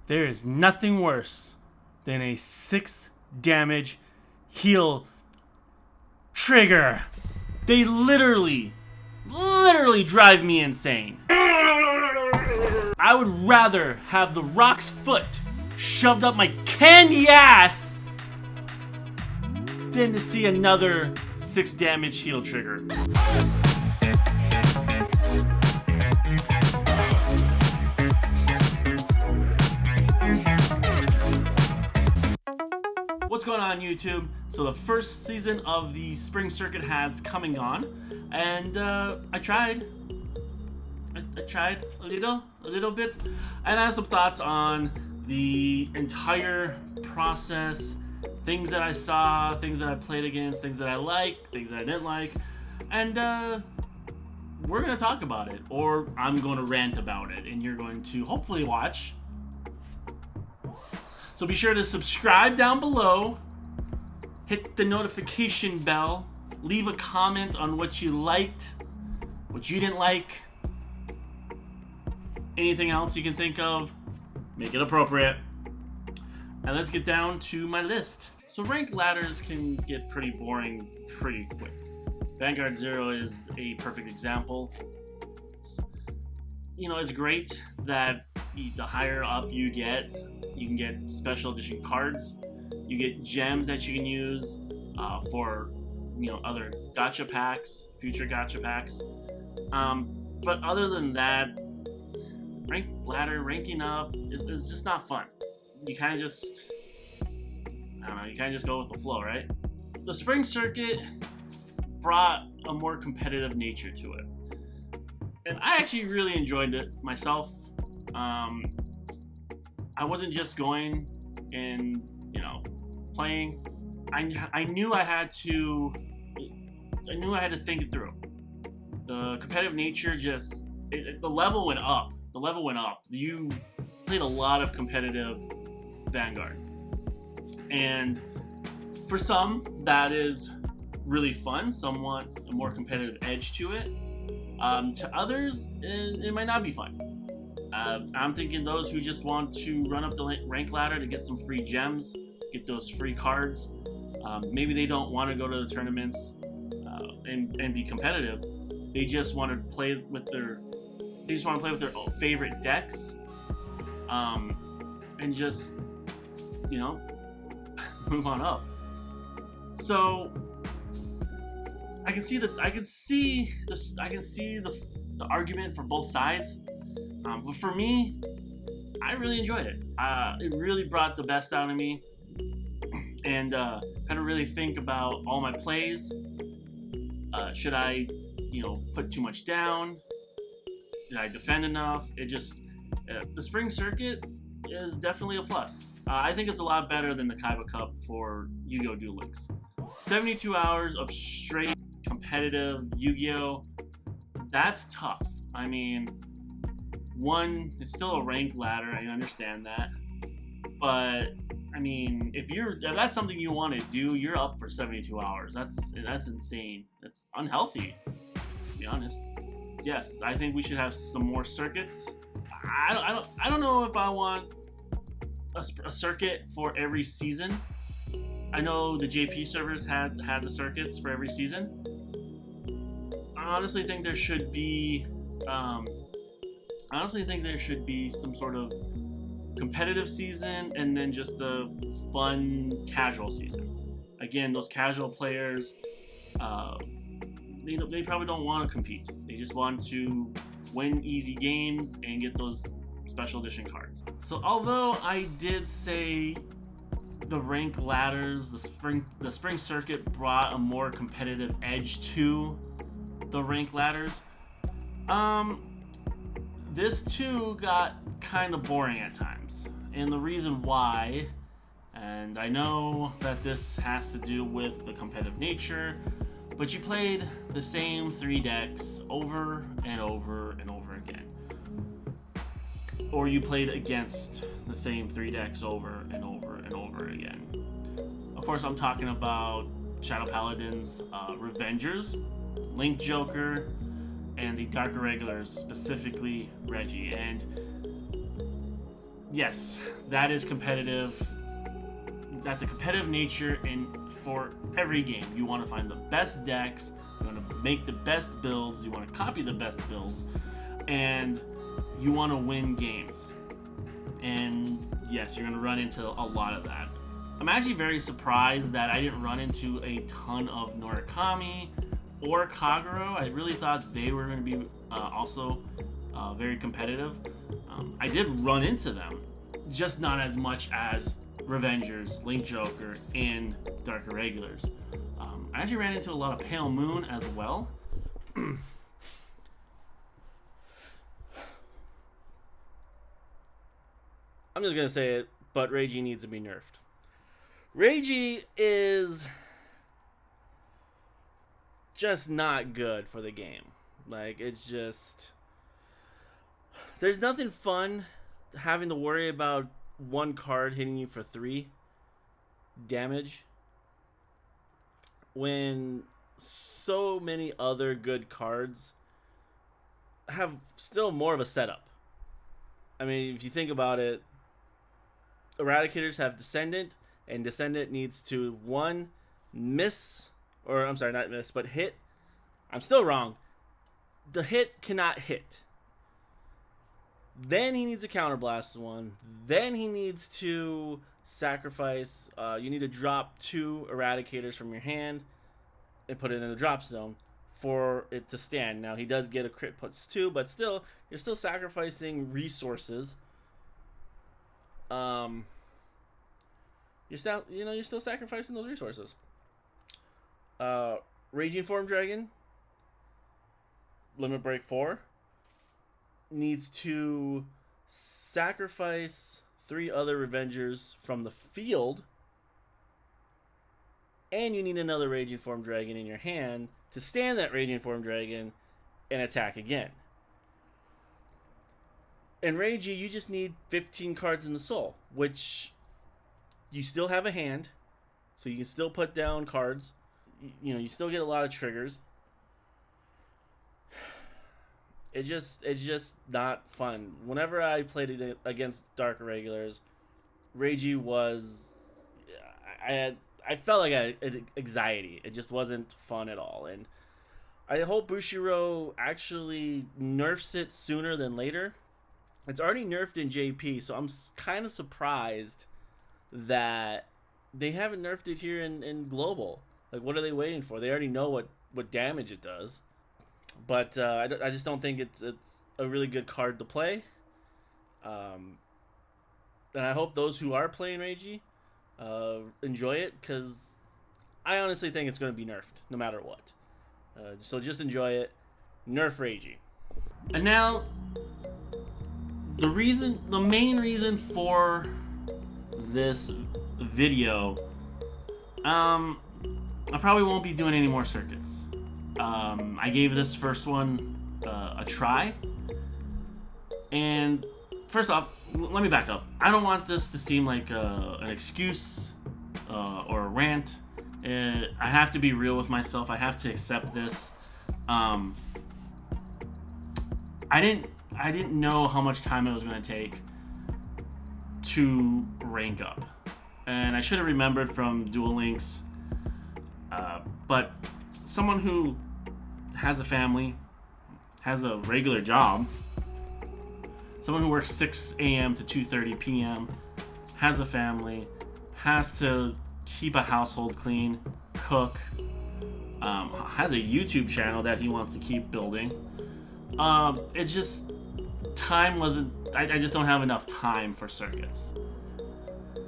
there is nothing worse than a 6 damage heal trigger. They literally drive me insane. I would rather have the Rock's foot shoved up my candy ass than to see another 6 damage heal trigger. What's going on, YouTube? So the first season of the Spring Circuit has coming on, and I tried a little bit, and I have some thoughts on the entire process, things that I saw, things that I played against, things that I liked, things that I didn't like, and we're gonna talk about it, or I'm going to rant about it, and you're going to hopefully watch. So be sure to subscribe down below, hit the notification bell, leave a comment on what you liked, what you didn't like, anything else you can think of, make it appropriate. And let's get down to my list. So ranked ladders can get pretty boring pretty quick. Vanguard 0 is a perfect example. It's great that the higher up you get, you can get special edition cards. You get gems that you can use for other gacha packs, future gacha packs. But other than that, ranked ladder, ranking up is just not fun. You kind of just, you kind of just go with the flow, right? The Spring Circuit brought a more competitive nature to it. And I actually really enjoyed it myself. I wasn't just going and, playing. I knew I had to think it through. The competitive nature the level went up. The level went up. You played a lot of competitive Vanguard. And for some, that is really fun. Some want a more competitive edge to it. To others, it might not be fun. I'm thinking those who just want to run up the rank ladder to get some free gems, get those free cards. Maybe they don't want to go to the tournaments and be competitive. They just want to play with their favorite decks, and just move on up. So I can see the argument for both sides. But for me, I really enjoyed it. It really brought the best out of me, and had to really think about all my plays. Should I, put too much down? Did I defend enough? The Spring Circuit is definitely a plus. I think it's a lot better than the Kaiba Cup for Yu-Gi-Oh! Duel Links. 72 hours of straight competitive Yu-Gi-Oh! That's tough. I mean, it's still a ranked ladder, I understand that. But, if that's something you want to do, you're up for 72 hours. That's insane. That's unhealthy, to be honest. Yes, I think we should have some more circuits. I don't know if I want a circuit for every season. I know the JP servers had the circuits for every season. I honestly think there should be some sort of competitive season and then just a fun casual season. Again, those casual players, they probably don't want to compete. They just want to win easy games and get those special edition cards. So although I did say the rank ladders, the Spring Circuit brought a more competitive edge to the rank ladders, this too got kind of boring at times. And the reason why, and I know that this has to do with the competitive nature, but you played the same 3 decks over and over and over again. Or you played against the same 3 decks over and over and over again. Of course, I'm talking about Shadow Paladins, Revengers, Link Joker, and the Dark Irregulars, specifically Reggie. And yes, that is competitive. That's a competitive nature for every game. You want to find the best decks, you want to make the best builds, you want to copy the best builds, and you want to win games. And yes, you're going to run into a lot of that. I'm actually very surprised that I didn't run into a ton of Norakami or Kagero. I really thought they were going to be also very competitive. I did run into them, just not as much as Revengers, Link Joker, and Dark Irregulars. I actually ran into a lot of Pale Moon as well. I'm just gonna say it, but Reiji needs to be nerfed. Reiji is just not good for the game. Like, it's just... There's nothing fun having to worry about one card hitting you for 3 damage when so many other good cards have still more of a setup. I mean, if you think about it, Eradicators have Descendant, and Descendant needs to, 1, miss, or I'm sorry, not miss, but hit. I'm still wrong. The hit cannot hit. Then he needs a counterblast 1. Then he needs to sacrifice. You need to drop 2 Eradicators from your hand and put it in the drop zone for it to stand. Now he does get a crit puts 2, but still, you're still sacrificing resources. You're still sacrificing those resources. Raging Form Dragon, Limit Break 4. Needs to sacrifice 3 other Revengers from the field, and you need another Raging Form Dragon in your hand to stand that Raging Form Dragon and attack again. In Reiji, you just need 15 cards in the soul, which you still have a hand, so you can still put down cards. You still get a lot of triggers. It's just not fun. Whenever I played it against Dark Irregulars, Reiji was... I felt like I had anxiety. It just wasn't fun at all. And I hope Bushiro actually nerfs it sooner than later. It's already nerfed in JP, so I'm kind of surprised that they haven't nerfed it here in Global. Like, what are they waiting for? They already know what damage it does. But I just don't think it's a really good card to play. And I hope those who are playing Reiji enjoy it, because I honestly think it's going to be nerfed no matter what. So just enjoy it. Nerf Reiji. And now, the main reason for this video, I probably won't be doing any more circuits. I gave this first one a try, and first off, let me back up. I don't want this to seem like an excuse or a rant. I have to be real with myself. I have to accept this. I didn't know how much time it was going to take to rank up, and I should have remembered from Duel Links. But someone who has a family, has a regular job, someone who works 6 a.m. to 2:30 p.m., has a family, has to keep a household clean, cook, has a YouTube channel that he wants to keep building. It just, time wasn't, I just don't have enough time for circuits.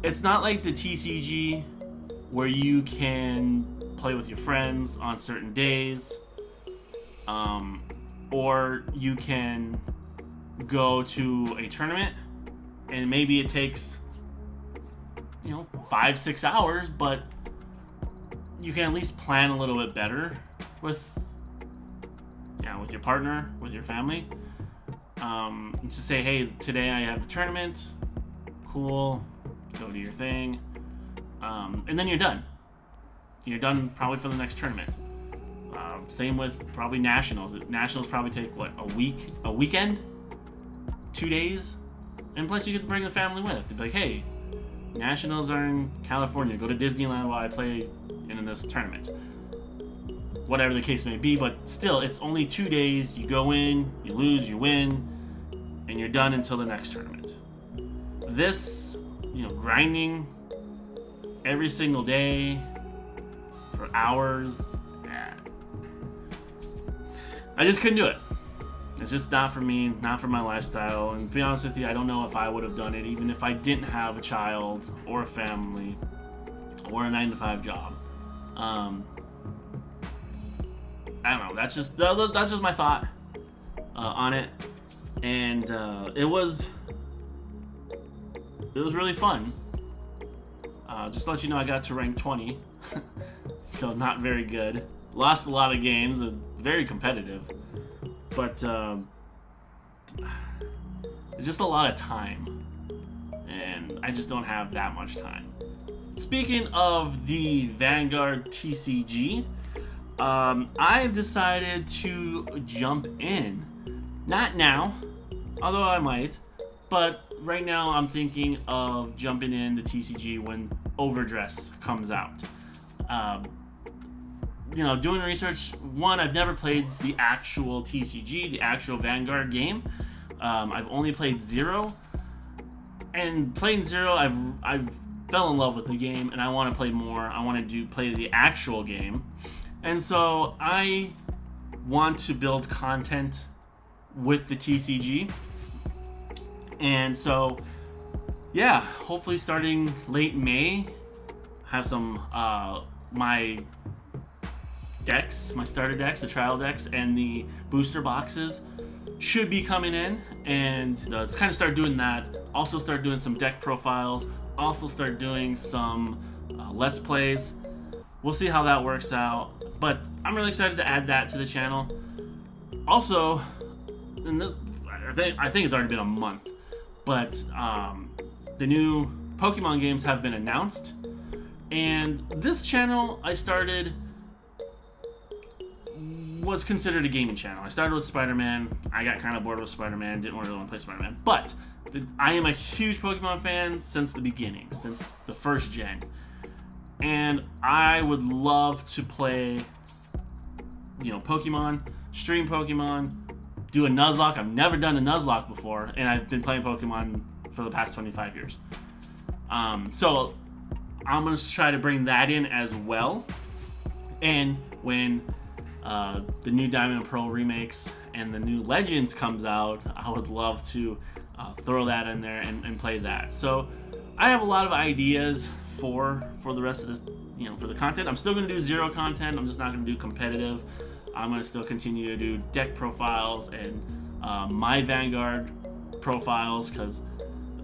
It's not like the TCG where you can play with your friends on certain days, or you can go to a tournament and maybe it takes 5-6 hours, but you can at least plan a little bit better with your partner, with your family. Just say, hey, today I have the tournament, cool, go do your thing, and then you're done. You're done probably for the next tournament. Same with probably nationals. Nationals probably take a weekend, 2 days, And plus, you get to bring the family with. Be like, hey, Nationals are in California. Go to Disneyland while I play in this tournament. Whatever the case may be, but still, it's only 2 days. You go in, you lose, you win, and you're done until the next tournament. This, grinding every single day for hours, I just couldn't do it. It's just not for me, not for my lifestyle. And to be honest with you, I don't know if I would have done it even if I didn't have a child or a family or a 9-to-5 job. I don't know. That's just my thought on it, and it was really fun. Just to let you know, I got to rank 20, so not very good. Lost a lot of games, very competitive, but it's just a lot of time, and I just don't have that much time. Speaking of the Vanguard TCG, I've decided to jump in. Not now, although I might, but right now I'm thinking of jumping in the TCG when Overdress comes out. Doing research, one, I've never played the actual TCG, the actual Vanguard game. I've only played Zero, and playing Zero, I've fell in love with the game, and I want to play more. I want to play the actual game. And so I want to build content with the TCG. And so, yeah, hopefully starting late May, have some, my decks, my starter decks, the trial decks, and the booster boxes should be coming in. And kind of start doing that. Also start doing some deck profiles. Also start doing some Let's Plays. We'll see how that works out. But I'm really excited to add that to the channel. Also, I think it's already been a month, but the new Pokemon games have been announced. And this channel I started was considered a gaming channel. I started with Spider-Man. I got kind of bored with Spider-Man. Didn't really want to play Spider-Man. But I am a huge Pokemon fan since the beginning, since the first gen. And I would love to play, Pokemon, stream Pokemon, do a Nuzlocke. I've never done a Nuzlocke before, and I've been playing Pokemon for the past 25 years. So I'm going to try to bring that in as well. And when the new Diamond and Pearl remakes and the new Legends comes out, I would love to throw that in there and play that. So I have a lot of ideas for the rest of this, for the content. I'm still going to do Zero content. I'm just not going to do competitive. I'm going to still continue to do deck profiles and my Vanguard profiles, because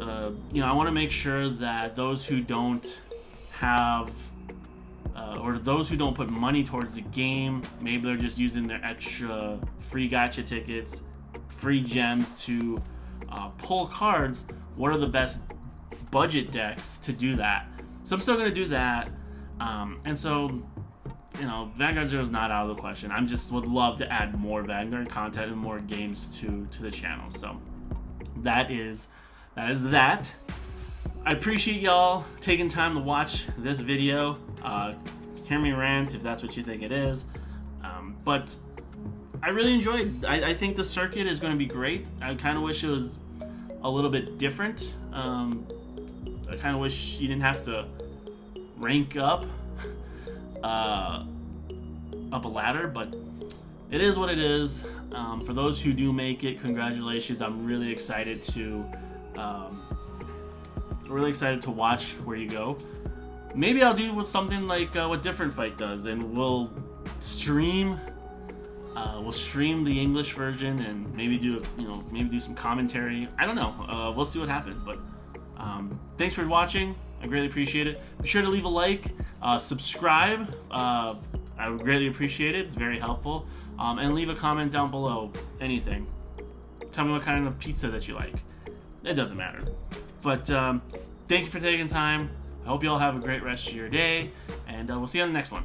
I want to make sure that those who don't have or those who don't put money towards the game, maybe they're just using their extra free gacha tickets, free gems to pull cards. What are the best budget decks to do that? So I'm still going to do that. And so, Vanguard Zero is not out of the question. I just would love to add more Vanguard content and more games to the channel. So that is that. I appreciate y'all taking time to watch this video. Hear me rant if that's what you think it is. But I really enjoyed. I think the circuit is going to be great. I kind of wish it was a little bit different. I kind of wish you didn't have to rank up a ladder, but it is what it is. For those who do make it, congratulations. I'm really excited to watch where you go. Maybe I'll do something like what Different Fight does, and we'll stream the English version and maybe do some commentary. I don't know. We'll see what happens. But thanks for watching. I greatly appreciate it. Be sure to leave a like, subscribe. I would greatly appreciate it. It's very helpful. And leave a comment down below. Anything. Tell me what kind of pizza that you like. It doesn't matter. But thank you for taking time. I hope you all have a great rest of your day, and we'll see you on the next one.